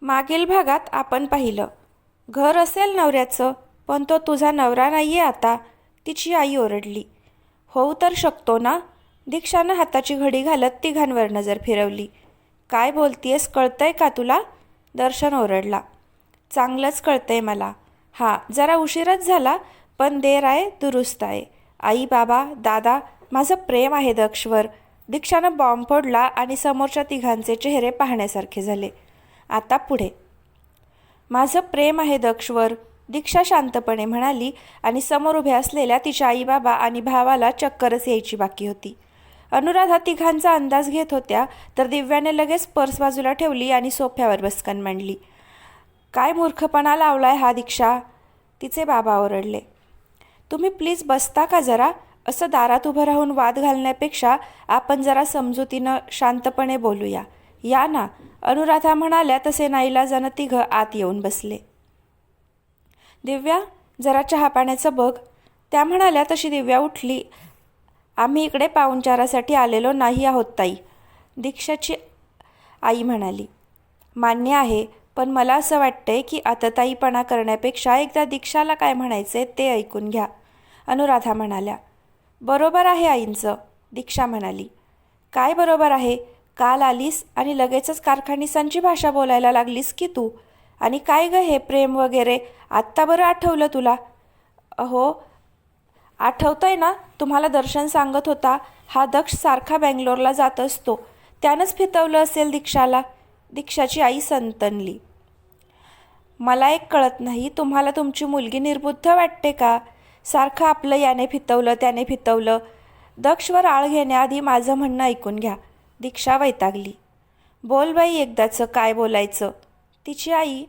मागील भागात आपण पाहिलं, घर असेल नवऱ्याचं, पण तो तुझा नवरा नाही आहे आता, तिची आई ओरडली. होऊ तर शकतो ना? दीक्षानं हाताची घडी घालत तिघांवर नजर फिरवली. काय बोलतीयस, कळतंय का तुला? दर्शन ओरडला. चांगलंच कळतंय मला. हा जरा उशीरच झाला, पण देर आहे दुरुस्त आहे. आई, बाबा, दादा, माझं प्रेम आहे दक्षवर. दीक्षानं बॉम्ब फोडला आणि समोरच्या तिघांचे चेहरे पाहण्यासारखे झाले. आता पुढे. माझं प्रेम आहे दक्षवर, दीक्षा शांतपणे म्हणाली आणि समोर उभ्या असलेल्या तिच्या आई, बाबा आणि भावाला चक्करच यायची बाकी होती. अनुराधा तिघांचा अंदाज घेत होत्या, तर दिव्याने लगेच पर्स बाजूला ठेवली आणि सोफ्यावर बसकन मांडली. काय मूर्खपणा लावलाय हा दीक्षा, तिचे बाबा ओरडले. तुम्ही प्लीज बसता का जरा? असं दारात उभं राहून वाद घालण्यापेक्षा आपण जरा समजुतीनं शांतपणे बोलूया. या ना, अनुराधा म्हणाल्या तसे नाईलाजानं तिघं आत येऊन बसले. दिव्या, जरा चहा पाण्याचं बघ, त्या म्हणाल्या तशी दिव्या उठली. आम्ही इकडे पाहुणचारासाठी आलेलो नाही आहोत ताई, दीक्षाची आई म्हणाली. मान्य आहे, पण मला असं वाटतंय की आतताईपणा करण्यापेक्षा एकदा दीक्षाला काय म्हणायचे ते ऐकून घ्या, अनुराधा म्हणाल्या. बरोबर आहे आईंचं, दीक्षा म्हणाली. काय बरोबर आहे? काल आलीस आणि लगेचच कारखानिसांची भाषा बोलायला लागलीस की तू. आणि काय गं हे प्रेम वगैरे, आत्ता बरं आठवलं तुला? अहो, आठवतंय ना, तुम्हाला दर्शन सांगत होता, हा दक्ष सारखा बँगलोरला जात असतो, त्यानंच फितवलं असेल दीक्षाला, दीक्षाची आई संतनली. मला एक कळत नाही, तुम्हाला तुमची मुलगी निर्बुद्ध वाटते का? सारखं आपलं याने फितवलं त्याने फितवलं. दक्षवर आळ घेण्याआधी माझं म्हणणं ऐकून घ्या, दीक्षा वैतागली. बोल बाई एकदाचं, काय बोलायचं, तिची आई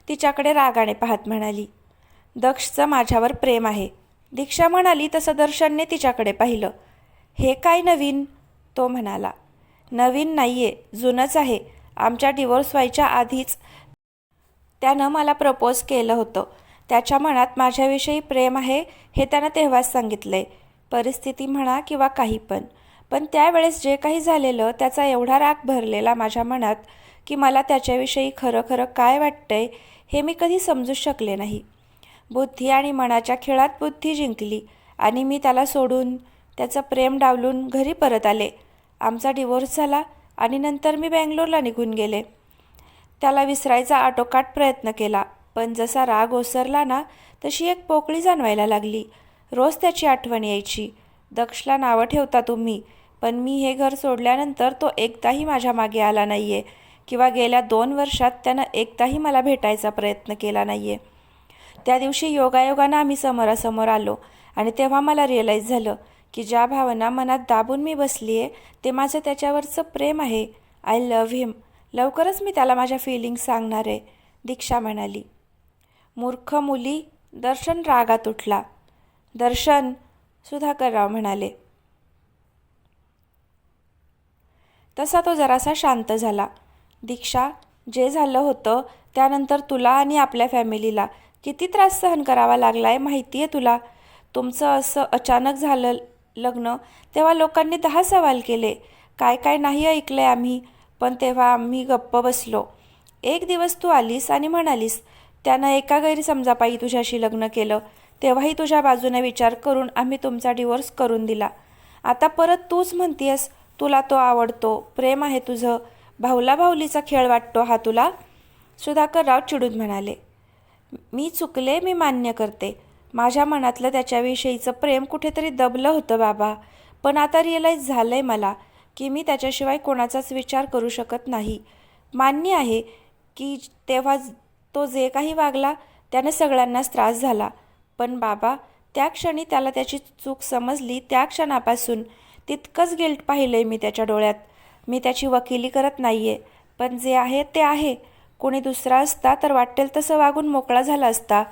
तिच्याकडे रागाने पाहत म्हणाली. दक्षचं माझ्यावर प्रेम आहे, दीक्षा म्हणाली तसं दर्शनने तिच्याकडे पाहिलं. हे काय नवीन, तो म्हणाला. नवीन नाहीये, जुनंच आहे. आमच्या डिवोर्स व्हायच्या आधीच त्यानं मला प्रपोज केलं होतं. त्याच्या मनात माझ्याविषयी प्रेम आहे हे त्यानं तेव्हाच सांगितलंय. परिस्थिती म्हणा किंवा काही पण त्यावेळेस जे काही झालेलं त्याचा एवढा राग भरलेला माझ्या मनात की मला त्याच्याविषयी खरं खरं काय वाटतंय हे मी कधी समजूच शकले नाही. बुद्धी आणि मनाच्या खेळात बुद्धी जिंकली आणि मी त्याला सोडून, त्याचं प्रेम डावलून घरी परत आले. आमचा डिवोर्स झाला आणि नंतर मी बँगलोरला निघून गेले. त्याला विसरायचा आटोकाट प्रयत्न केला, पण जसा राग ओसरला ना तशी एक पोकळी जाणवायला लागली. रोज त्याची आठवण यायची. दक्षला नावं ठेवता तुम्ही, पण मी हे घर सोडल्यानंतर तो एकदाही माझ्या मागे आला नाही आहे किंवा गेल्या 2 वर्षात त्यानं एकदाही मला भेटायचा प्रयत्न केला नाही आहे. त्या दिवशी योगायोगानं आम्ही समोरासमोर आलो आणि तेव्हा मला रिअलाईज झालं की ज्या भावना मनात दाबून मी बसली आहे ते माझं त्याच्यावरचं प्रेम आहे. आय लव्ह हिम. लवकरच मी त्याला माझ्या फिलिंग्स सांगणार आहे, दीक्षा म्हणाली. मूर्ख मुली, दर्शन रागात उठला. दर्शन, सुधाकरराव म्हणाले. तसा तो जरासा शांत झाला. दीक्षा, जे झालं होतं त्यानंतर तुला आणि आपल्या फॅमिलीला किती त्रास सहन करावा लागला आहे माहिती आहे तुला. तुमचं असं अचानक झालं लग्न तेव्हा लोकांनी 10 सवाल केले, काय काय नाही ऐकलंय आम्ही, पण तेव्हा आम्ही गप्प बसलो. एक दिवस तू आलीस आणि म्हणालीस त्यानं एका गैरसमजापायी तुझ्याशी लग्न केलं, तेव्हाही तुझ्या बाजूने विचार करून आम्ही तुमचा डिवोर्स करून दिला. आता परत तूच म्हणतीयस तुला तो आवडतो, प्रेम आहे तुझं, भाऊला भाऊलीचा खेळ वाटतो हा तुला, सुधाकरराव चिडून म्हणाले. मी चुकले, मी मान्य करते. माझ्या मनातलं त्याच्याविषयीचं प्रेम कुठेतरी दबलं होतं बाबा, पण आता रिअलाईज झालंय मला की मी त्याच्याशिवाय कोणाचाच विचार करू शकत नाही. मान्य आहे की तेव्हा तो जे काही वागला त्याने सगळ्यांनाच त्रास झाला, पण बाबा त्या क्षणी त्याला त्याची चूक समजली त्या क्षणापासून तितकंच गिल्ट पाहिलंय मी त्याच्या डोळ्यात. मी त्याची वकिली करत नाहीये, पण जे आहे ते आहे. कोणी दुसरा असता तर वाटेल तसं वागून मोकळा झाला असता,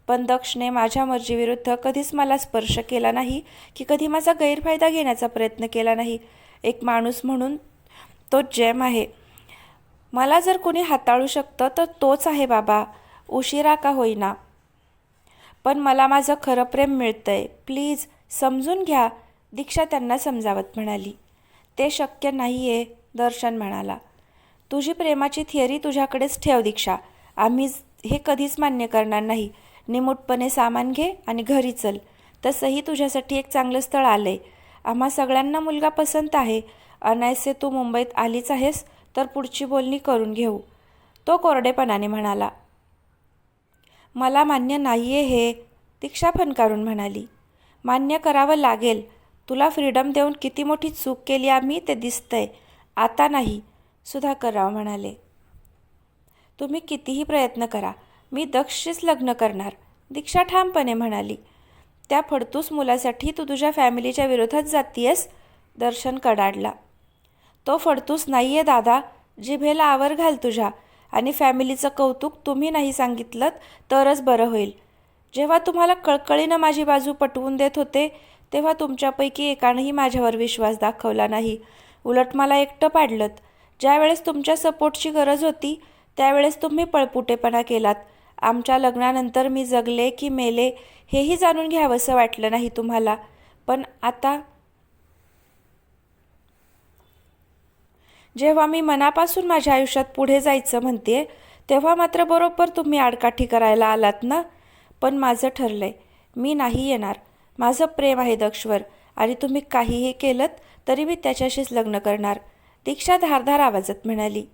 पण दक्षने माझ्या मर्जीविरुद्ध कधीच मला स्पर्श केला नाही की कधी माझा गैरफायदा घेण्याचा प्रयत्न केला नाही. एक माणूस म्हणून तो जेम आहे. मला जर कोणी हाताळू शकतं तर तोच आहे बाबा, उशिरा का होईना, पण मला माझं खरं प्रेम मिळतंय. प्लीज समजून घ्या, दीक्षा त्यांना समजावत म्हणाली. ते शक्य नाही आहे, दर्शन म्हणाला. तुझी प्रेमाची थिअरी तुझ्याकडेच ठेव दीक्षा. आम्ही हे कधीच मान्य करणार नाही. निमूटपणे सामान घे आणि घरी चल. तसंही तुझ्यासाठी एक चांगलं स्थळ आलंय. आम्हा सगळ्यांना मुलगा पसंत आहे. अनायसे तू मुंबईत आलीच आहेस तर पुढची बोलणी करून घेऊ, तो कोरडेपणाने म्हणाला. मला मान्य नाहीये हे, दीक्षा फणकारून म्हणाली. मान्य करावं लागेल. तुला फ्रीडम देऊन किती मोठी चूक केली आम्ही ते दिसतंय. आता नाही, सुधाकरराव म्हणाले. तुम्ही कितीही प्रयत्न करा, मी दक्षशीच लग्न करणार, दीक्षा ठामपणे म्हणाली. त्या फडतूस मुलासाठी तू तुझ्या फॅमिलीच्या विरोधात जातीयस, दर्शन कडाडला. तो फडतूस नाहीये दादा, जिभेला आवर घाल तुझ्या. आणि फॅमिलीचं कौतुक तुम्ही नाही सांगितलं तरच बरं होईल. जेव्हा तुम्हाला कळकळीनं माझी बाजू पटवून देत होते तेव्हा तुमच्यापैकी एकानंही माझ्यावर विश्वास दाखवला नाही. उलट मला एकटं पाडलं. ज्यावेळेस तुमच्या सपोर्टची गरज होती त्यावेळेस तुम्ही पळपुटेपणा केलात. आमच्या लग्नानंतर मी जगले की मेले हेही जाणून घ्यावंसं वाटलं नाही तुम्हाला. पण आता जेव्हा मी मनापासून माझ्या आयुष्यात पुढे जायचं म्हणते तेव्हा मात्र बरोबर तुम्ही आडकाठी करायला आलात ना. पण माझं ठरलंय, मी नाही येणार. माझं प्रेम आहे दक्षवर आणि तुम्ही काहीही केलं तरी मी त्याच्याशीच लग्न करणार, दीक्षा धारधार आवाजात म्हणाली.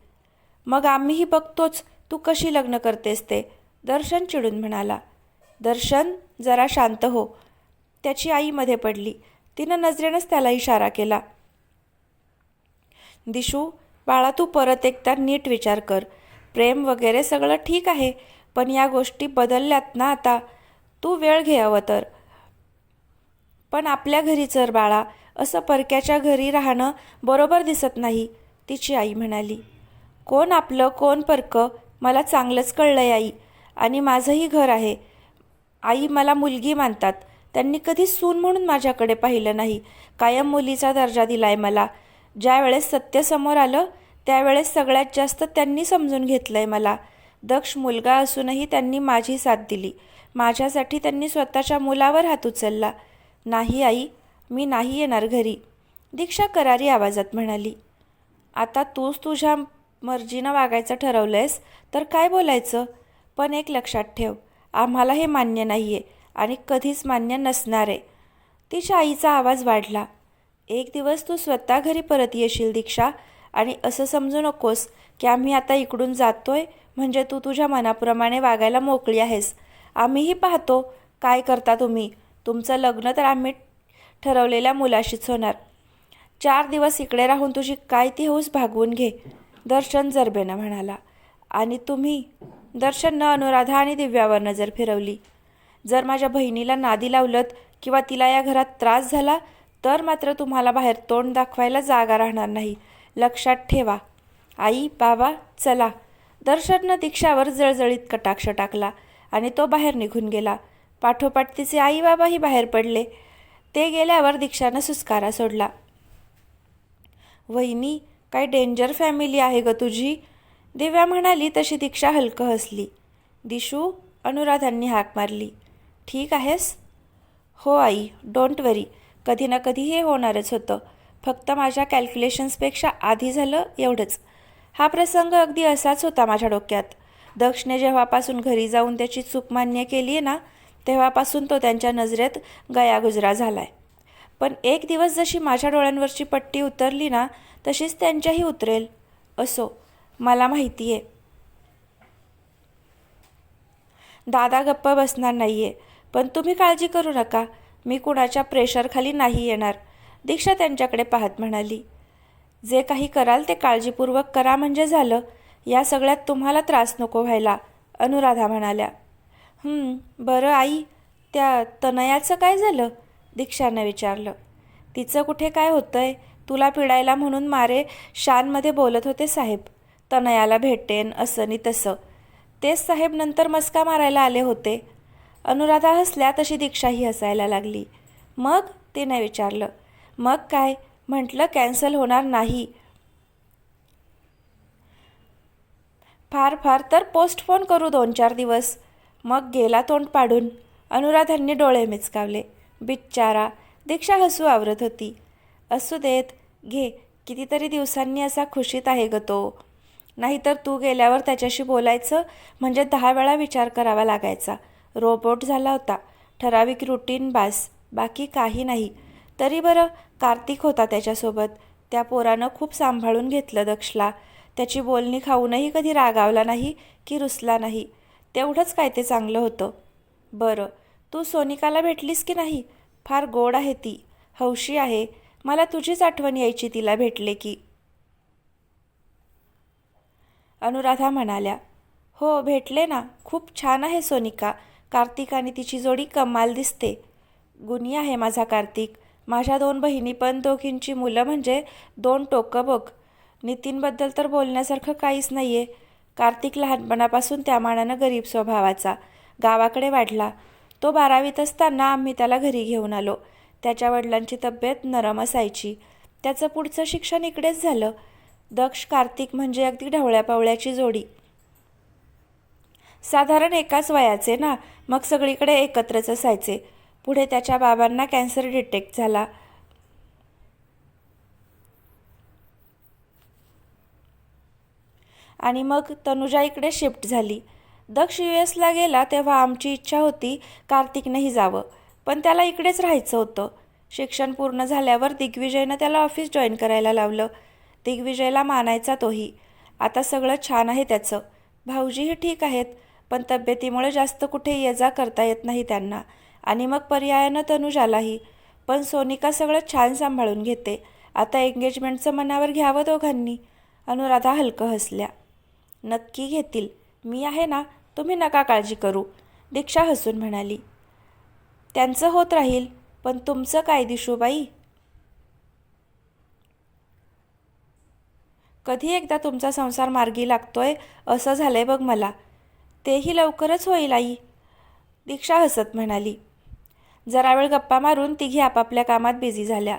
मग आम्हीही बघतोच तू कशी लग्न करतेस ते, दर्शन चिडून म्हणाला. दर्शन जरा शांत हो, त्याची आई मध्ये पडली. तिनं नजरेनंच त्याला इशारा केला. दिशू बाळा, तू परत एकदा नीट विचार कर. प्रेम वगैरे सगळं ठीक आहे पण या गोष्टी बदलल्यात ना आता. तू वेळ घे हवं तर. पण आपल्या घरी चर बाळा, असं परक्याच्या घरी राहणं बरोबर दिसत नाही, तिची आई म्हणाली. कोण आपलं कोण परकं मला चांगलंच कळलंय आई. आणि माझंही घर आहे. आई मला मुलगी मानतात. त्यांनी कधी सून म्हणून माझ्याकडे पाहिलं नाही. कायम मुलीचा दर्जा दिलाय मला. ज्यावेळेस सत्य समोर आलं त्यावेळेस सगळ्यात जास्त त्यांनी समजून घेतलंय मला. दक्ष मुलगा असूनही त्यांनी माझी साथ दिली. माझ्यासाठी त्यांनी स्वतःच्या मुलावर हात उचलला. नाही आई, मी नाही येणार घरी, दीक्षा करारी आवाजात म्हणाली. आता तूच तुझ्या मर्जीनं वागायचं ठरवलंयस तर काय बोलायचं. पण एक लक्षात ठेव, आम्हाला हे मान्य नाही आहे आणि कधीच मान्य नसणार आहे. तिच्या आईचा आवाज वाढला. एक दिवस तू स्वतः घरी परत येशील दीक्षा. आणि असं समजू नकोस की आम्ही आता इकडून जातोय म्हणजे तू तुझ्या मनाप्रमाणे वागायला मोकळी आहेस. आम्हीही पाहतो काय करता तुम्ही. तुमचं लग्न तर आम्ही ठरवलेल्या मुलाशीच होणार. 4 दिवस इकडे राहून तुझी काय ती हौस भागवून घे, दर्शन जरबेनं म्हणाला. आणि तुम्ही, दर्शननं अनुराधा आणि दिव्यावर नजर फिरवली. जर माझ्या बहिणीला नादी लावलत किंवा तिला या घरात त्रास झाला तर मात्र तुम्हाला बाहेर तोंड दाखवायला जागा राहणार नाही, लक्षात ठेवा. आई बाबा चला, दर्शननं दीक्षावर जळजळीत कटाक्ष टाकला आणि तो बाहेर निघून गेला. पाठोपाठ तिचे आई बाबाही बाहेर पडले. ते गेल्यावर दीक्षानं सुस्कारा सोडला. वहिनी, काय डेंजर फॅमिली आहे ग तुझी, दिव्या म्हणाली तशी दीक्षा हलकं हसली. दिशू, अनुराधांनी हाक मारली. ठीक आहेस. हो आई, डोंट वरी. कधी ना कधी हे होणारच होतं. फक्त माझ्या कॅल्क्युलेशन्सपेक्षा आधी झालं एवढंच. हा प्रसंग अगदी असाच होता माझ्या डोक्यात. दक्षने जेव्हापासून घरी जाऊन त्याची चूक मान्य केली आहे ना तेव्हापासून तो त्यांच्या नजरेत गयागुजरा झालाय. पण एक दिवस जशी माझ्या डोळ्यांवरची पट्टी उतरली ना तशीच त्यांच्याही उतरेल. असो, मला माहिती आहे. दादा गप्प बसणार नाहीये. पण तुम्ही काळजी करू नका, मी कुणाच्या प्रेशरखाली नाही येणार, दीक्षा त्यांच्याकडे पाहत म्हणाली. जे काही कराल ते काळजीपूर्वक करा म्हणजे झालं. या सगळ्यात तुम्हाला त्रास नको व्हायला, अनुराधा म्हणाल्या. बरं आई, त्या तनयाचं काय झालं, दीक्षानं विचारलं. तिचं कुठे काय होतंय, तुला पिडायला म्हणून मारे शानमध्ये बोलत होते साहेब. तनयाला भेटेन असं नि तसं. तेच साहेब नंतर मस्का मारायला आले होते. अनुराधा हसल्या तशी दीक्षाही हसायला लागली. मग, तिने विचारलं. मग काय, म्हटलं कॅन्सल होणार नाही. फार फार तर पोस्टपोन करू 2-4 दिवस. मग गेला तोंड पाडून, अनुराधांनी डोळे मिचकावले. बिच्चारा, दीक्षा हसू आवरत होती. असू देत, घे, कितीतरी दिवसांनी असा खुशीत आहे ग तो. नाहीतर तू गेल्यावर त्याच्याशी बोलायचं म्हणजे 10 वेळा विचार करावा लागायचा. रोबोट झाला होता. ठराविक रुटीन बास, बाकी काही नाही. तरी बरं कार्तिक होता त्याच्यासोबत. त्या पोरानं खूप सांभाळून घेतलं दक्षला. त्याची बोलणी खाऊनही कधी रागावला नाही की रुसला नाही. तेवढंच काय ते चांगलं होतं. बरं, तू सोनिकाला भेटलीस की नाही? फार गोड आहे ती, हौशी आहे. मला तुझीच आठवण यायची तिला भेटले की. अनुराधा म्हणाल्या. हो भेटले ना, खूप छान आहे सोनिका. कार्तिक आणि तिची जोडी कमाल दिसते. गुणी आहे माझा कार्तिक. माझ्या 2 बहिणी पण दोघींची मुलं म्हणजे 2 टोकं बघ. नितीनबद्दल तर बोलण्यासारखं काहीच नाही आहे. कार्तिक लहानपणापासून त्या मानानं गरीब स्वभावाचा. गावाकडे वाढला. तो 12वीत असताना आम्ही त्याला घरी घेऊन आलो. त्याच्या वडिलांची तब्येत नरम असायची. त्याचं पुढचं शिक्षण इकडेच झालं. दक्ष कार्तिक म्हणजे अगदी ढवळ्यापावळ्याची जोडी. साधारण एकाच वयाचे ना, मग सगळीकडे एकत्रच असायचे. पुढे त्याच्या बाबांना कॅन्सर डिटेक्ट झाला. आणि मग तनुजा इकडे शिफ्ट झाली. दक्ष US ला गेला तेव्हा आमची इच्छा होती कार्तिकनंही जावं, पण त्याला इकडेच राहायचं होतं. शिक्षण पूर्ण झाल्यावर दिग्विजयनं त्याला ऑफिस जॉईन करायला लावलं. दिग्विजयला मानायचा तोही. आता सगळं छान आहे त्याचं. भाऊजीही ठीक आहेत, पण तब्येतीमुळे जास्त कुठे ये जा करता येत नाही त्यांना. आणि मग पर्यायानं तनुजालाही. पण सोनिका सगळं छान सांभाळून घेते. आता एंगेजमेंटचं मनावर घ्यावं दोघांनी. अनुराधा हलकं हसल्या. नक्की घेतील, मी आहे ना, तुम्ही नका काळजी करू. दीक्षा हसून म्हणाली. त्यांचं होत राहील, पण तुमचं काय दिशूबाई? कधी एकदा तुमचा संसार मार्गी लागतोय असं झालंय बघ मला. तेही लवकरच होईल आई, दीक्षा हसत म्हणाली. जरा वेळ गप्पा मारून तिघी आपापल्या कामात बिझी झाल्या.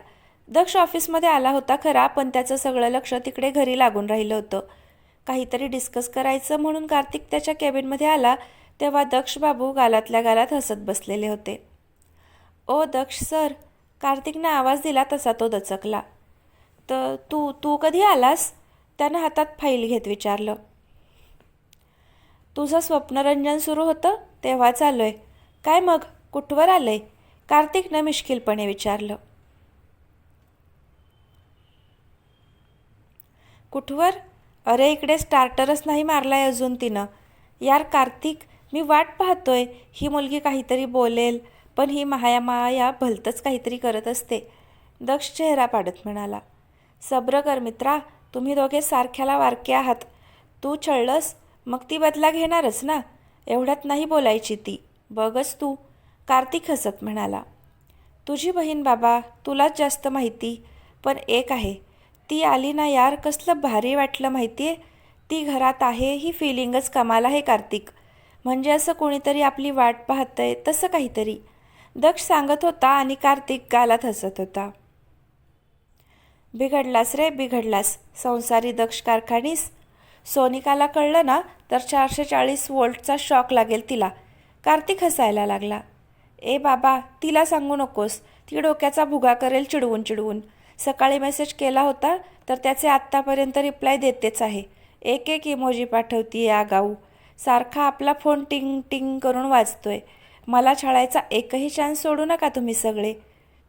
दक्ष ऑफिसमध्ये आला होता खरा, पण त्याचं सगळं लक्ष तिकडे घरी लागून राहिलं होतं. काहीतरी डिस्कस करायचं म्हणून कार्तिक त्याच्या केबिनमध्ये आला तेव्हा दक्ष बाबू गालातल्या गालात हसत बसलेले होते. ओ दक्ष सर, कार्तिकनं आवाज दिला तसा तो दचकला. तर तू तू कधी आलास? त्यानं हातात फाईल घेत विचारलं. तुझं स्वप्नरंजन सुरू होतं तेव्हाच आलोय. काय मग कुठवर आलंय? कार्तिकनं मिश्किलपणे विचारलं. कुठवर? अरे इकडे स्टार्टरच नाही मारलाय अजून तिनं. यार कार्तिक, मी वाट पाहतोय. ही मुलगी काहीतरी बोलेल, पण ही माया भलतंच काहीतरी करत असते. दक्ष चेहरा पाडत म्हणाला. सब्र कर मित्रा, तुम्ही दोघे सारख्याला वारके आहात. तू छळलंस मग ती बदला घेणारच ना. एवढ्यात नाही बोलायची ती, बघच तू. कार्तिक हसत म्हणाला. तुझी बहीण बाबा, तुलाच जास्त माहिती. पण एक आहे, ती आली ना यार, कसलं भारी वाटलं माहिती आहे. ती घरात आहे ही फिलिंगच कमाल आहे कार्तिक. म्हणजे असं कोणीतरी आपली वाट पाहतंय तसं काहीतरी. दक्ष सांगत होता आणि कार्तिक गालात हसत होता. बिघडलास रे बिघडलास, संसारी दक्ष कारखानीस. सोनिकाला कळलं ना तर 440 वोल्टचा शॉक लागेल तिला. कार्तिक हसायला लागला. ए बाबा, तिला सांगू नकोस. ती डोक्याचा भुगा करेल चिडवून चिडवून. सकाळी मेसेज केला होता तर त्याचे आत्तापर्यंत रिप्लाय देतेच आहे. एक एक इमोजी पाठवतीये आगाऊ. सारखा आपला फोन टिंग टिंग करून वाजतोय. मला छळायचा एकही चान्स सोडू नका तुम्ही सगळे.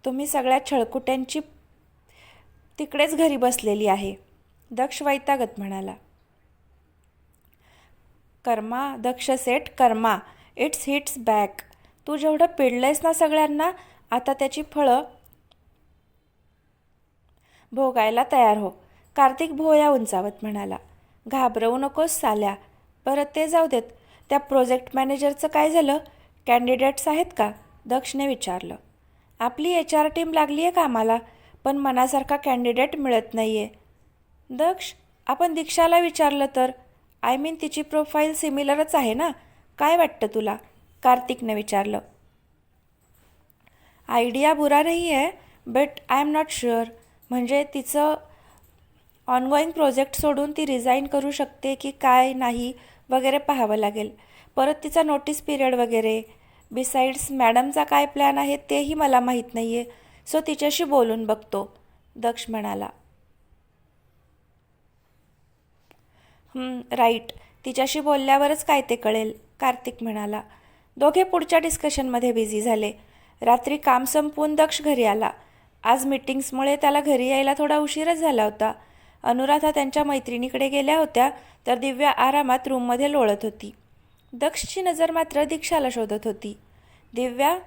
तुम्ही सगळ्या छळकुट्यांची तिकडेच घरी बसलेली आहे, दक्ष वैतागत म्हणाला. कर्मा दक्ष सेठ, कर्मा इट्स हिट्स बॅक. तू जेवढं पिडलंयस ना सगळ्यांना, आता त्याची फळं भोगायला तयार हो, कार्तिक भोया उंचावत म्हणाला. घाबरवू नकोस साल्या. परत ते जाऊ देत, त्या प्रोजेक्ट मॅनेजरचं काय झालं? कॅन्डिडेट्स आहेत का? दक्षने विचारलं. आपली HR टीम लागली आहे कामाला, पण मनासारखा कॅन्डिडेट मिळत नाही आहे. दक्ष, आपण दीक्षाला विचारलं तर? आय मीन तिची प्रोफाईल सिमिलरच आहे ना. काय वाटतं तुला? कार्तिकने विचारलं. आयडिया बुरा नाही आहे, but I am not sure. म्हणजे तिचं ऑनगोईंग प्रोजेक्ट सोडून ती रिझाईन करू शकते की काय नाही वगैरे पाहावं लागेल. परत तिचा नोटीस पिरियड वगैरे. बिसाइड्स मॅडमचा काय प्लॅन आहे तेही मला माहीत नाही आहे. सो तिच्याशी बोलून बघतो, दक्ष म्हणाला. राईट. तिच्याशी बोलल्यावरच काय ते कळेल, कार्तिक म्हणाला. दोघे पुढच्या डिस्कशनमध्ये बिझी झाले. रात्री काम संपवून दक्ष घरी आला. आज मीटिंग्समुळे त्याला घरी यायला थोडा उशीरच झाला होता. अनुराधा त्यांच्या मैत्रिणीकडे गेल्या होत्या, तर दिव्या आरामात रूममध्ये लोळत होती. दक्षची नजर मात्र दीक्षाला शोधत होती. दिव्या,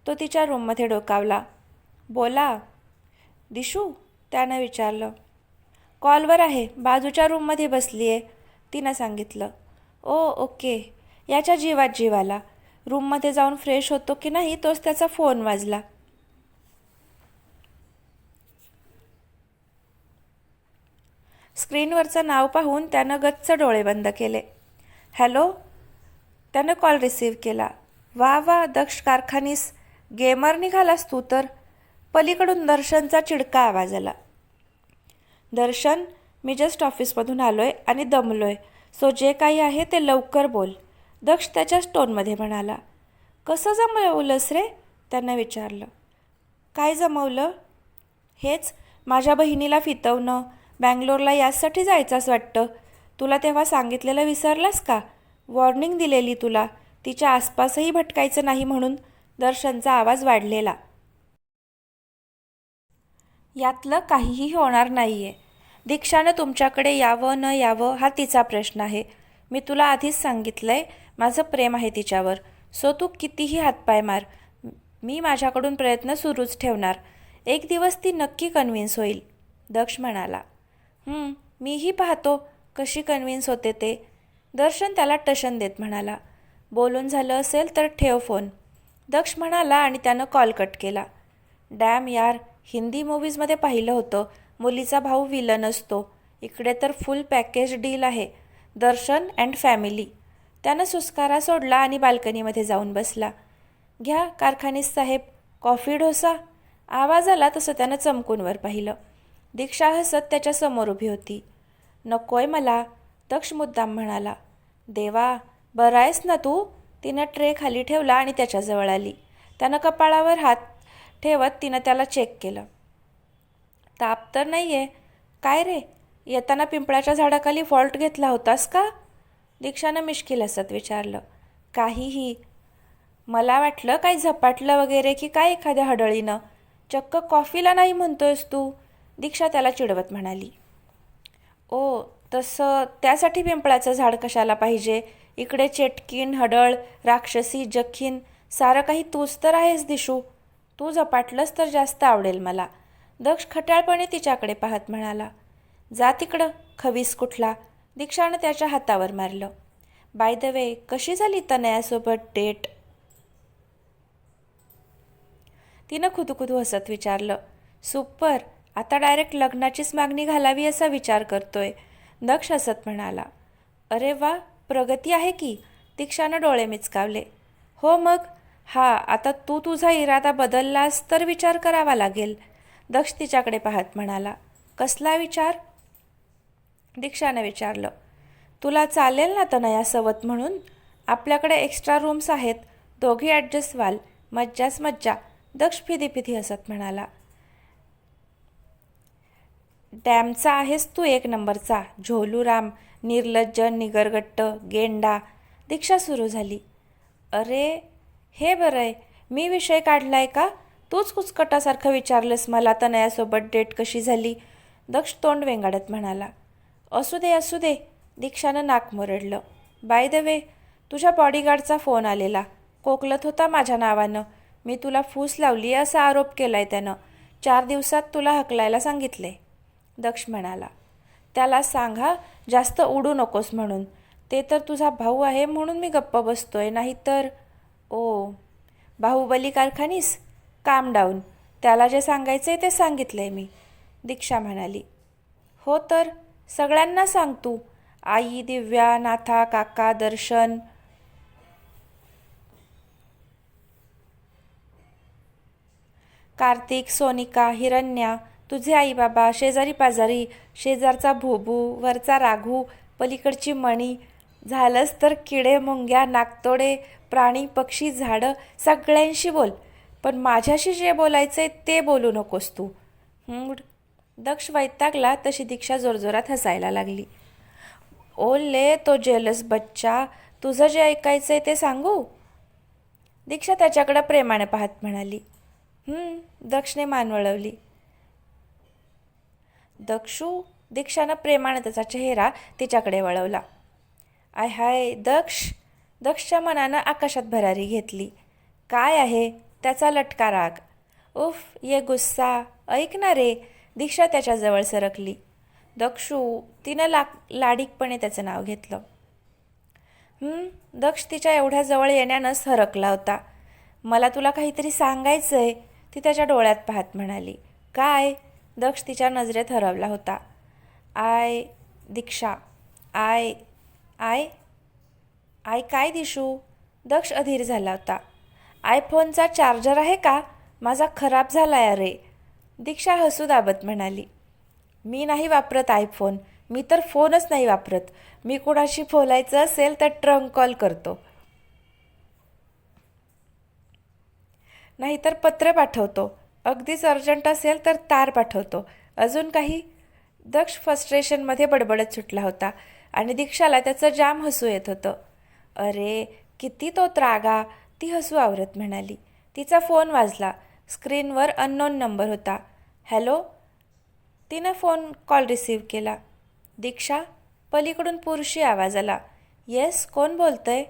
तो तिच्या रूममध्ये डोकावला. बोला. दिशू, त्यानं विचारलं. कॉलवर आहे, बाजूच्या रूममध्ये बसली आहे, तिनं सांगितलं. ओके. याच्या जीवात जीव आला. रूममध्ये जाऊन फ्रेश होतो की नाही तोच त्याचा फोन वाजला. स्क्रीनवरचं नाव पाहून त्यानं गच्च डोळे बंद केले. हॅलो. त्यानं कॉल रिसीव्ह केला. वा दक्ष कारखानीस, गेमर निघालास तू तर. पलीकडून दर्शनचा चिडका आवाज आला. दर्शन, मी जस्ट ऑफिसमधून आलोय आणि दमलोय, सो जे काही आहे ते लवकर बोल, दक्ष त्याच्याच टोनमध्ये म्हणाला. कसं जमवलंस रे, त्यानं विचारलं. काय जमवलं? हेच, माझ्या बहिणीला फितवणं. बँगलोरला यासाठी जायचंच वाटतं. तुला तेव्हा सांगितलेलं विसरलास का? वॉर्निंग दिलेली तुला, तिच्या आसपासही भटकायचं नाही म्हणून. दर्शनचा आवाज वाढलेला. यातलं काहीही होणार नाही आहे. दीक्षानं तुमच्याकडे यावं न यावं हा तिचा प्रश्न आहे. मी तुला आधीच सांगितलंय, माझं प्रेम आहे तिच्यावर. सो तू कितीही हातपाय मार, मी माझ्याकडून प्रयत्न सुरूच ठेवणार. एक दिवस ती नक्की कन्व्हिन्स होईल, दक्ष म्हणाला. मीही पाहतो कशी कन्व्हिन्स होते ते, दर्शन त्याला टशन देत म्हणाला. बोलून झालं असेल तर ठेव फोन, दक्ष म्हणाला आणि त्यानं कॉल कट केला. डॅम यार, हिंदी मूव्हीजमध्ये पाहिलं होतं, मुलीचा भाऊ विलन असतो. इकडे तर फुल पॅकेज डील आहे, दर्शन अँड फॅमिली. त्यानं सुस्कारा सोडला आणि बाल्कनीमध्ये जाऊन बसला. घ्या कारखानीस साहेब, कॉफी डोसा. आवाज आला तसं त्यानं चमकून वर पाहिलं. दीक्षा हसत त्याच्या समोर उभी होती. नकोय मला, दक्ष मुद्दाम म्हणाला. देवा, बरा आहेस ना तू? तिनं ट्रे खाली ठेवला आणि त्याच्याजवळ आली. त्यानं कपाळावर हात ठेवत तिनं त्याला चेक केलं. ताप तर नाही आहे. काय रे, येताना पिंपळाच्या झाडाखाली फॉल्ट घेतला होतास का? दीक्षानं मिश्किल हसत विचारलं. काहीही. मला वाटलं काही झपाटलं वगैरे की काय एखाद्या हडळीनं. चक्क कॉफीला नाही म्हणतोयस तू, दीक्षा त्याला चिडवत म्हणाली. तसं त्यासाठी पिंपळाचं झाड कशाला पाहिजे? इकडे चेटकीन, हडळ, राक्षसी, जखीन सारं काही तूच तर आहेस दिशू. तू झपाटलंस तर जास्त आवडेल मला, दक्ष खट्याळपणे तिच्याकडे पाहत म्हणाला. जा तिकडं, खवीस कुठला, दीक्षानं त्याच्या हातावर मारलं. बाय द वे, कशी झाली तनयासोबत डेट? तिनं खुदुखुदू हसत विचारलं. सुपर, आता डायरेक्ट लग्नाचीच मागणी घालावी असा विचार करतोय, दक्ष हसत म्हणाला. अरे वा, प्रगती आहे की, दीक्षानं डोळे मिचकावले. हो मग, आता तू तुझा इरादा बदललास तर विचार करावा लागेल, दक्ष तिच्याकडे पाहत म्हणाला. कसला विचार? दीक्षानं विचारलं. तुला चालेल ना तनया सवत म्हणून? आपल्याकडे एक्स्ट्रा रूम्स आहेत, दोघी ॲडजस्ट व्हाल, मज्जाच मज्जा, दक्ष फिदी हसत म्हणाला. डॅमचा आहेस तू एक नंबरचा, झोलूराम, निर्लज्ज, निगरगट्ट, गेंडा, दीक्षा सुरू झाली. अरे हे बरं आहे, मी विषय काढलाय का? तूच कुचकटासारखं विचारलंस मला तनयासोबत डेट कशी झाली, दक्ष तोंड वेंगाडत म्हणाला. असू दे, दीक्षानं नाक मुरडलं. बाय द वे, तुझ्या बॉडीगार्डचा फोन आलेला, कोकलत होता माझ्या नावानं. मी तुला फूस लावली असा आरोप केलाय त्यानं. 4 दिवसात तुला हकलायला सांगितले, दक्ष म्हणाला. त्याला सांगा जास्त उडू नकोस म्हणून, ते तर तुझा भाऊ आहे म्हणून मी गप्प बसतोय, नाहीतर. बाहुबली कारखानीस, काम डाऊन, त्याला जे सांगायचं आहे ते सांगितलंय मी, दीक्षा म्हणाली. हो तर सगळ्यांना सांग तू, आई, दिव्या, नाथा, काका, दर्शन. कार्तिक, सोनिका, हिरण्या, तुझे आई बाबा, शेजारी पाजारी, शेजारचा भोबू, वरचा राघू, पलीकडची मणी, झालंच तर किडे, मुंग्या, नाकतोडे, प्राणी, पक्षी, झाडं, सगळ्यांशी बोल, पण माझ्याशी जे बोलायचंय ते बोलू नकोस तू. दक्ष वैतागला तशी दीक्षा जोरजोरात हसायला लागली. ओले तो जेलस बच्चा, तुझं जे ऐकायचं आहे ते सांगू? दीक्षा त्याच्याकडं प्रेमाने पाहत म्हणाली. दक्षने मान वळवली. दक्षू, दीक्षानं प्रेमाने त्याचा चेहरा तिच्याकडे वळवला. आय हाय दक्षच्या मनानं आकाशात भरारी घेतली. काय आहे त्याचा लटका राग. उफ, ये गुस्सा. ऐक ना रे. दीक्षा त्याच्याजवळ सरकली. दक्षू, तिनं लाडीकपणे त्याचं नाव घेतलं. दक्ष तिच्या एवढ्या जवळ येण्यानंच हरकला होता. मला तुला काहीतरी सांगायचं आहे, ती त्याच्या डोळ्यात पाहत म्हणाली. काय? दक्ष तिच्या नजरेत हरवला होता. दीक्षा, आय काय दिशू? दक्ष अधीर झाला होता. आयफोनचा चार्जर आहे का? माझा खराब झालाय अरे. दीक्षा हसू दाबत म्हणाली. मी नाही वापरत आयफोन. मी तर फोनच नाही वापरत. मी कुणाशी बोलायचं असेल तर ट्रंक कॉल करतो, नाहीतर पत्र पाठवतो. अगदीच अर्जंट असेल तर तार पाठवतो. अजून काही? दक्ष फ्रस्ट्रेशनमध्ये बडबडत सुटला होता आणि दीक्षाला त्याचं जाम हसू येत होतं. अरे किती तो त्रागा, ती हसू आवरत म्हणाली. तिचा फोन वाजला. स्क्रीनवर अननोन नंबर होता. हॅलो. तिनं फोन कॉल रिसीव्ह केला. दीक्षा, पलीकडून पुरुषी आवाज आला. येस, कोण बोलतंय?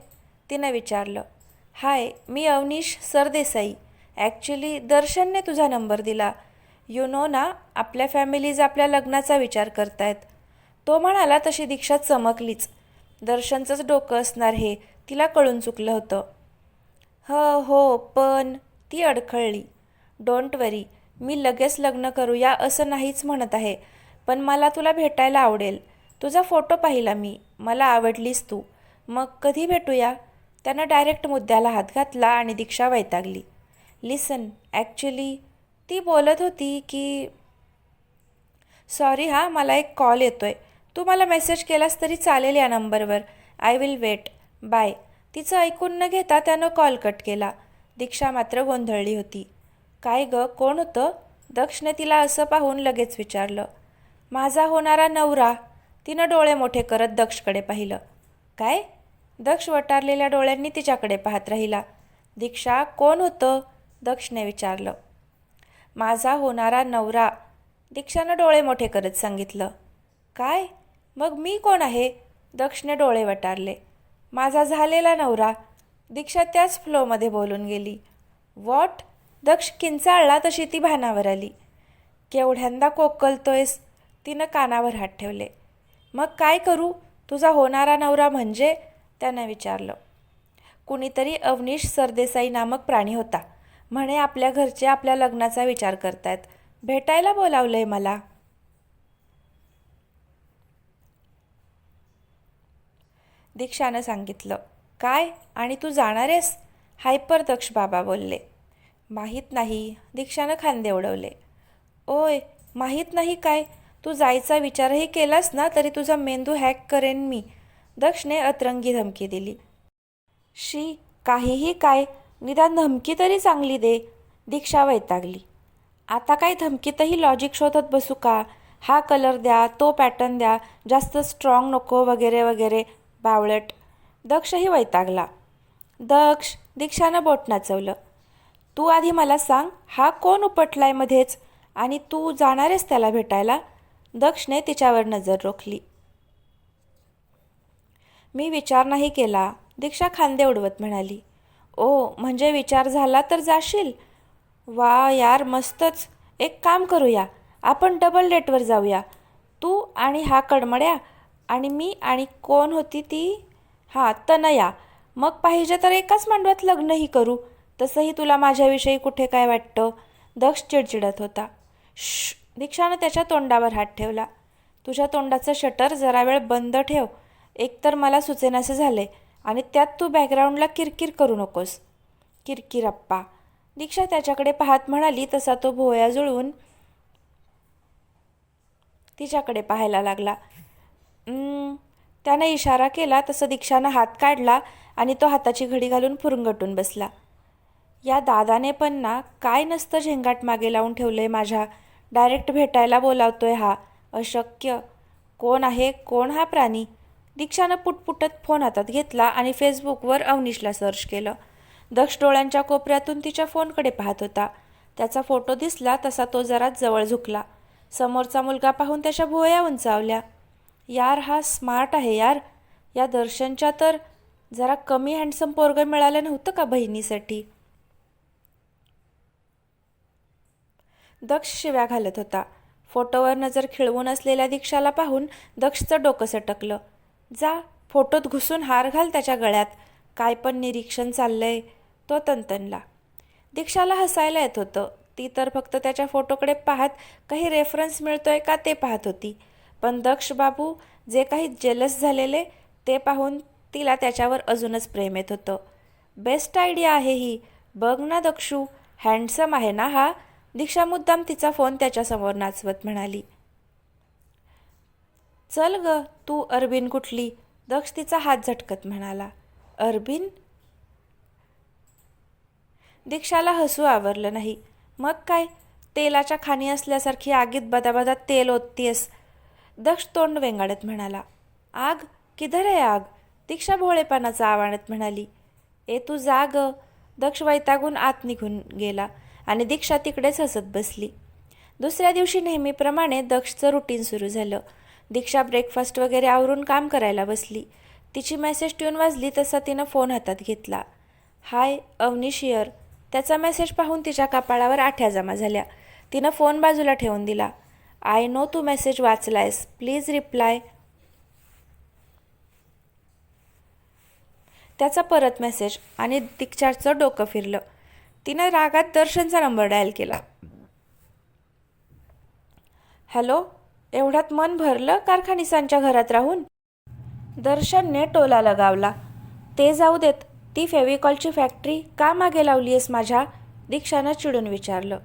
तिनं विचारलं. हाय, मी अवनीश सरदेसाई. ॲक्च्युली दर्शनने तुझा नंबर दिला. यू नो ना, आपल्या फॅमिलीज आपल्या लग्नाचा विचार करतायत. तो म्हणाला तशी दीक्षा चमकलीच. दर्शनचंच डोकं असणार हे तिला कळून चुकलं होतं. हो, पण ती अडखळली. डोंट वरी, मी लगेच लग्न करूया असं नाहीच म्हणत आहे, पण मला तुला भेटायला आवडेल. तुझा फोटो पाहिला मी, मला आवडलीस तू. मग कधी भेटूया? त्यानं डायरेक्ट मुद्द्याला हात घातला आणि दीक्षा वैतागली. लिसन, ॲक्च्युली ती बोलत होती की सॉरी हां, मला एक कॉल येतोय. तू मला मेसेज केलास तरी चालेल या नंबरवर. I will wait. बाय. तिचं ऐकून न घेता त्यानं कॉल कट केला. दीक्षा मात्र गोंधळली होती. काय गं, कोण होतं? दक्षने तिला असं पाहून लगेच विचारलं. माझा होणारा नवरा. तिनं डोळे मोठे करत दक्षकडे पाहिलं. काय? दक्ष वटारलेल्या डोळ्यांनी तिच्याकडे पाहत राहिला. दीक्षा, कोण होतं? दक्षने विचारलं. माझा होणारा नवरा, दीक्षानं डोळे मोठे करत सांगितलं. काय? मग मी कोण आहे? दक्षने डोळे वटारले. माझा झालेला नवरा. दीक्षा त्याच फ्लोमध्ये बोलून गेली. व्हॉट? दक्ष किंचाळला तशी ती भानावर आली. केवढ्यांदा कोकलतोयस? तिनं कानावर हात ठेवले. मग काय करू? तुझा होणारा नवरा म्हणजे? त्यानं विचारलं. कुणीतरी अवनीश सरदेसाई नामक प्राणी होता. म्हणे आपल्या घरचे आपल्या लग्नाचा विचार करतायत. भेटायला बोलावलंय मला. दीक्षानं सांगितलं. काय? आणि तू जाणार आहेस? हायपर दक्ष बाबा बोलले. माहीत नाही. दीक्षानं खांदे उडवले. ओय, माहीत नाही काय? तू जायचा विचारही केलास ना तरी तुझा मेंदू हॅक करेन मी. दक्षने अतरंगी धमकी दिली. शी, काहीही काय, निदान धमकी तरी चांगली दे. दीक्षा वैतागली. आता काय धमकीतही लॉजिक शोधत बसू का? हा कलर द्या, तो पॅटर्न द्या, जास्त स्ट्रॉंग नको वगैरे वगैरे. बावळट. दक्षही वैतागला. दक्ष, दीक्षानं बोट नाचवलं. तू आधी मला सांग, हा कोण उपटलाय मध्येच? आणि तू जाणार आहेस त्याला भेटायला? दक्षने तिच्यावर नजर रोखली. मी विचार नाही केला. दीक्षा खांदे उडवत म्हणाली. ओ, म्हणजे विचार झाला तर जाशील? वा यार, मस्तच. एक काम करूया, आपण डबल डेटवर जाऊया. तू आणि हा कडमड्या आणि मी आणि कोण होती ती? तनया. मग पाहिजे तर एकाच मांडवात लग्नही करू. तसंही तुला माझ्याविषयी कुठे काय वाटतं? दक्ष चिडचिडत होता. श्श. दीक्षानं त्याच्या तोंडावर हात ठेवला. तुझ्या तोंडाचं शटर जरा वेळ बंद ठेव. एकतर मला सुचेनासे झाले आणि त्यात तू बॅकग्राऊंडला किरकिर करू नकोस. किरकिर अप्पा. दीक्षा त्याच्याकडे पाहत म्हणाली तसा तो भोवया जुळवून तिच्याकडे पाहायला लागला. त्यानं इशारा केला तसं दीक्षानं हात काढला आणि तो हाताची घडी घालून फुरंगटून बसला. या दादाने पण ना काय नसतं झेंगाट मागे लावून ठेवलंय माझ्या. डायरेक्ट भेटायला बोलावतोय हा. अशक्य. कोण आहे, कोण हा प्राणी? दीक्षानं पुटपुटत फोन हातात घेतला आणि फेसबुकवर अवनीशला सर्च केलं. दक्ष डोळ्यांच्या कोपऱ्यातून तिच्या फोनकडे पाहत होता. त्याचा फोटो दिसला तसा तो जरा जवळ झुकला. समोरचा मुलगा पाहून त्याच्या भुवया उंचावल्या. यार, हा स्मार्ट आहे यार. या दर्शनच्या तर जरा कमी हँडसम पोरगं मिळालं नव्हतं का बहिणीसाठी? दक्ष शिव्या घालत होता. फोटोवर नजर खिळवून असलेल्या दीक्षाला पाहून दक्षचं डोकं सटकलं. जा, फोटोत घुसून हार घाल त्याच्या गळ्यात. काय पण निरीक्षण चाललंय, तो तनतनला. दीक्षाला हसायला येत होतं. ती तर फक्त त्याच्या फोटोकडे पाहत काही रेफरन्स मिळतोय का ते पाहत होती. पण दक्ष बाबू जे काही जेलस झालेले ते पाहून तिला त्याच्यावर अजूनच प्रेम येत होतं. बेस्ट आयडिया आहे ही. बघ ना दक्षू, हँडसम आहे ना हा? दीक्षा मुद्दाम तिचा फोन त्याच्यासमोर नाचवत म्हणाली. चल ग तू, अरबीन कुठली? दक्ष तिचा हात झटकत म्हणाला. अरबीन? दीक्षाला हसू आवरलं नाही. मग काय, तेलाच्या खाणी असल्यासारखी आगीत बदाबदा तेल ओततीयस. दक्ष तोंड वेंगाडत म्हणाला. आग? किधर आहे आग? दीक्षा भोळेपणाचं आवाणत म्हणाली. ए तू जा ग. दक्ष वैतागून आत निघून गेला आणि दीक्षा तिकडेच हसत बसली. दुसऱ्या दिवशी नेहमीप्रमाणे दक्षचं रुटीन सुरू झालं. दीक्षा ब्रेकफास्ट वगैरे आवरून काम करायला बसली. तिची मेसेज ट्यून वाजली तसा तिनं फोन हातात घेतला. हाय, अवनीश हिअर. त्याचा मेसेज पाहून तिच्या कपाळावर आठ्या जमा झाल्या. तिनं फोन बाजूला ठेवून दिला. आय नो तू मेसेज वाचलायस, प्लीज रिप्लाय. त्याचा परत मेसेज आणि दीक्षाचं डोकं फिरलं. तिनं रागात दर्शनचा नंबर डायल केला. हॅलो, एवढ्यात मन भरलं कारखानिसांच्या घरात राहून? दर्शनने टोला लगावला. ते जाऊ देत, ती फेविकॉलची फॅक्टरी का मागे लावली आहेस माझ्या? दीक्षानं चिडून विचारलं.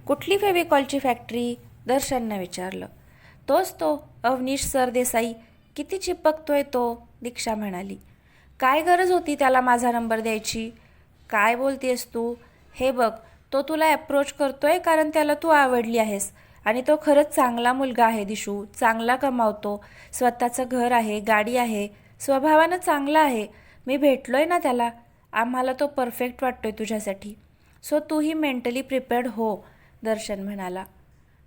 कुठली फेविकॉलची फॅक्टरी? दर्शननं विचारलं. तोच तो अवनीश सरदेसाई. किती चिपकतोय तो, दीक्षा म्हणाली. काय गरज होती त्याला माझा नंबर द्यायची? काय बोलतेस तू? हे बघ, तो तुला अप्रोच करतोय कारण त्याला तू आवडली आहेस आणि तो खरंच चांगला मुलगा आहे दिशू. चांगला कमावतो, स्वतःचं घर आहे, गाडी आहे, स्वभावानं चांगला आहे. मी भेटलोय ना त्याला. आम्हाला तो परफेक्ट वाटतोय तुझ्यासाठी. सो तूही मेंटली प्रिपेअर्ड हो, दर्शन म्हणाला.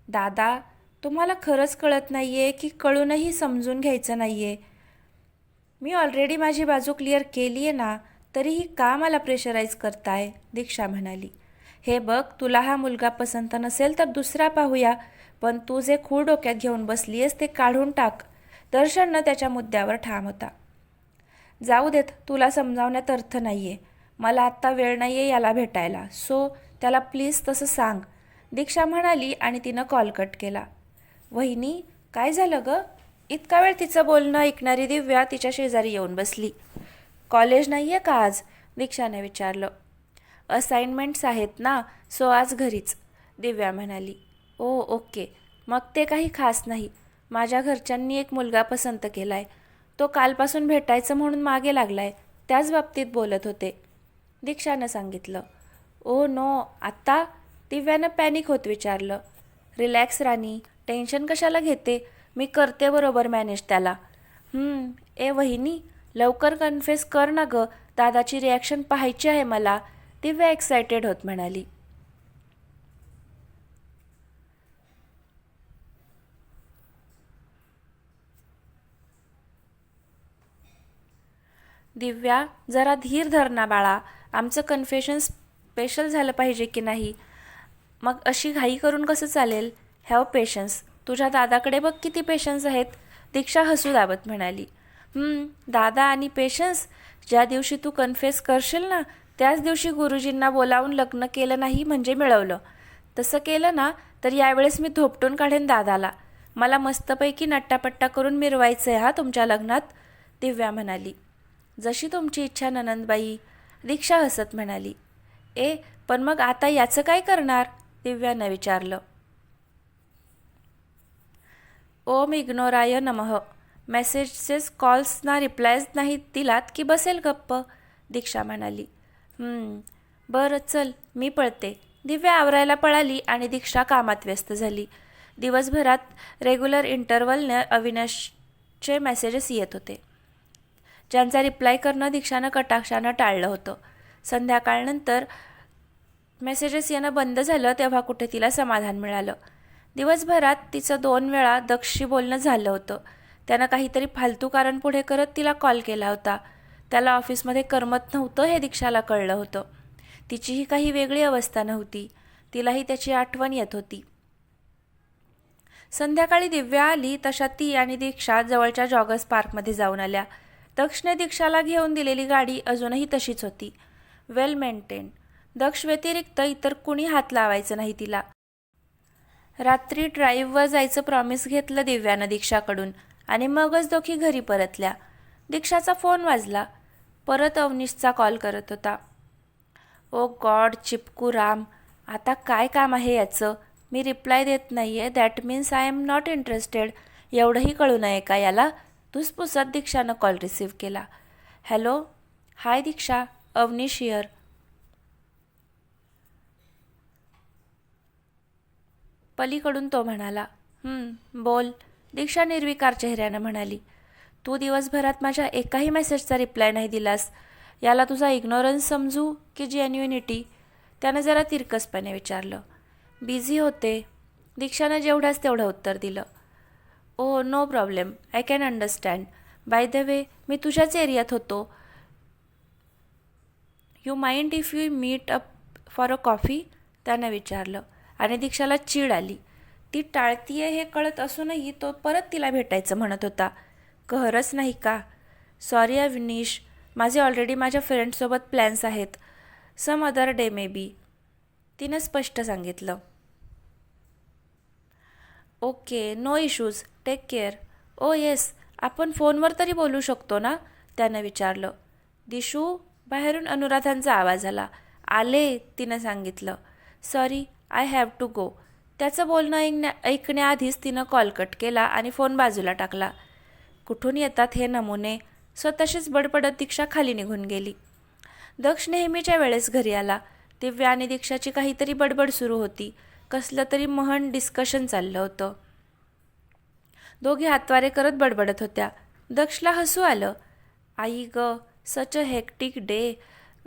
दादा, तुम्हाला खरंच कळत नाही आहे की कळूनही समजून घ्यायचं नाही आहे? मी ऑलरेडी माझी बाजू क्लिअर केली आहे ना, तरीही का मला प्रेशराईज करताय? दीक्षा म्हणाली. हे बघ, तुला हा मुलगा पसंत नसेल तर दुसरा पाहूया, पण तू जे खूळ डोक्यात घेऊन बसली आहेस ते काढून टाक. दर्शननं त्याच्या मुद्द्यावर ठाम होता. जाऊ देत, तुला समजावण्यात अर्थ नाही आहे. मला आत्ता वेळ नाही आहे याला भेटायला. सो त्याला प्लीज तसं सांग, दीक्षा म्हणाली आणि तिनं कॉल कट केला. वहिनी, काय झालं ग? इतका वेळ तिचं बोलणं ऐकणारी दिव्या तिच्या शेजारी येऊन बसली. कॉलेज नाही आहे का आज? दीक्षाने विचारलं. असाइनमेंट्स आहेत ना, सो आज घरीच, दिव्या म्हणाली. ओ ओके, मग ते काही खास नाही. माझ्या घरच्यांनी एक मुलगा पसंत केला आहे. तो कालपासून भेटायचं म्हणून मागे लागलाय. त्याच बाबतीत बोलत होते, दीक्षानं सांगितलं. ओ नो, आत्ता? दिव्यानं पॅनिक होत विचारलं. रिलॅक्स राणी, टेन्शन कशाला घेते? मी करते बरोबर मॅनेज त्याला. ए वहिनी, लवकर कन्फेस कर ना गं, दादाची रिॲक्शन पाहायची आहे मला, दिव्या एक्सायटेड होत म्हणाली. दिव्या, जरा धीर धर ना बाळा. आमचं कन्फेशन स्पेशल झालं पाहिजे की नाही? मग अशी घाई करून कसं चालेल? Have patience. तुझ्या दादाकडे बघ किती पेशन्स आहेत, दीक्षा हसू दाबत म्हणाली. दादा आणि पेशन्स? ज्या दिवशी तू कन्फेस करशील ना त्याच दिवशी गुरुजींना बोलावून लग्न केलं नाही म्हणजे मिळवलं. तसं केलं ना तर यावेळेस मी धोपटून काढेन दादाला. मला मस्तपैकी नट्टापट्टा करून मिरवायचं आहे हा तुमच्या लग्नात, दिव्या म्हणाली. जशी तुमची इच्छा ननंदबाई, दीक्षा हसत म्हणाली. पण मग आता याचं काय करणार? दिव्यानं विचारलं. ओम इग्नोराय नमः. मेसेजेस कॉल्सना रिप्लायज नाही दिलात की बसेल गप्प, दीक्षा म्हणाली. बरं चल, मी पळते. दिव्या आवरायला पळाली आणि दीक्षा कामात व्यस्त झाली. दिवसभरात रेग्युलर इंटरवलने अविनाशचे मेसेजेस येत होते. ज्यांचा रिप्लाय करणं दीक्षानं कटाक्षानं टाळलं होतं. संध्याकाळनंतर मेसेजेस येणं बंद झालं तेव्हा कुठे तिला समाधान मिळालं. दिवसभरात तिचं 2 वेळा दक्षशी बोलणं झालं होतं. त्यानं काहीतरी फालतू कारण पुढे करत तिला कॉल केला होता. त्याला ऑफिसमध्ये करमत नव्हतं हे दीक्षाला कळलं होतं. तिचीही काही वेगळी अवस्था नव्हती. तिलाही त्याची आठवण येत होती. संध्याकाळी दिव्या आली तशा ती आणि दीक्षा जवळच्या जॉगर्स पार्कमध्ये जाऊन आल्या. दक्षने दीक्षाला घेऊन दिलेली गाडी अजूनही तशीच होती, वेल मेंटेन. दक्ष व्यतिरिक्त इतर कुणी हात लावायचं नाही तिला. रात्री ड्राईव्हवर जायचं प्रॉमिस घेतलं दिव्यानं दीक्षाकडून आणि मगच दोघी घरी परतल्या. दीक्षाचा फोन वाजला. परत अवनीशचा कॉल करत होता. ओ गॉड चिपकू राम, आता काय काम आहे याचं? मी रिप्लाय देत नाही आहे, that means I am not interested. एवढंही कळू नये का याला? धुसपुसत दीक्षानं कॉल रिसीव्ह केला. Hello, hi Diksha, Avnish here. पलीकडून तो म्हणाला. बोल, दीक्षा निर्विकार चेहऱ्यानं म्हणाली. तू दिवसभरात माझ्या एकाही मेसेजचा रिप्लाय नाही दिलास. याला तुझा इग्नोरन्स समजू की जेन्युइनिटी? त्यानं जरा तिरकसपणे विचारलं. बिझी होते, दीक्षानं जेवढ्याच तेवढं उत्तर दिलं. Oh no problem, I can understand. By the way, मी तुझ्याच एरियात होतो. You mind if you meet up for a coffee? त्यानं विचारलं आणि दीक्षाला चीड आली. ती टाळतीये हे कळत असूनही तो परत तिला भेटायचं म्हणत होता. कहरच नाही का? सॉरी अवनीश, माझे ऑलरेडी माझ्या फ्रेंडसोबत प्लॅन्स आहेत. Some other day may be, तिनं स्पष्ट सांगितलं. Okay, no issues, take care. Oh yes, आपण फोनवर तरी बोलू शकतो ना? त्यानं विचारलं. दिशू, बाहेरून अनुराधांचा आवाज आला. आले, तिनं सांगितलं. Sorry, I have to go. त्याचं बोलणं ऐकण्याआधीच तिनं कॉल कट केला आणि फोन बाजूला टाकला. कुठून येतात हे नमुने? स्वतःशीच बडबडत दीक्षा खाली निघून गेली. दक्ष नेहमीच्या वेळेस घरी आला. दिव्या आणि दीक्षाची काहीतरी बडबड सुरू होती. कसलं तरी महन डिस्कशन चाललं होतं. दोघी हातवारे करत बडबडत होत्या. दक्षला हसू आलं. आई ग, सच अ हेक्टिक डे.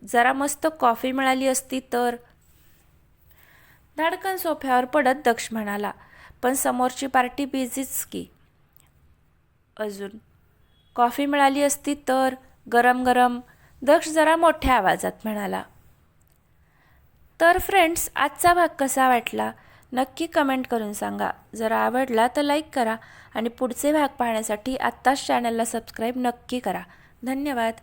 जरा मस्त कॉफी मिळाली असती तर. धाडकन सोफ्यावर पडत दक्ष म्हणाला. पण समोरची पार्टी बिझीच की. अजून कॉफी मिळाली असती तर गरम गरम, दक्ष जरा मोठ्या आवाजात म्हणाला. तर फ्रेंड्स, आजचा भाग कसा वाटला नक्की कमेंट करून सांगा. जर आवडला तर लाईक करा आणि पुढचे भाग पाहण्यासाठी आत्ताच चॅनलला सबस्क्राईब नक्की करा. धन्यवाद.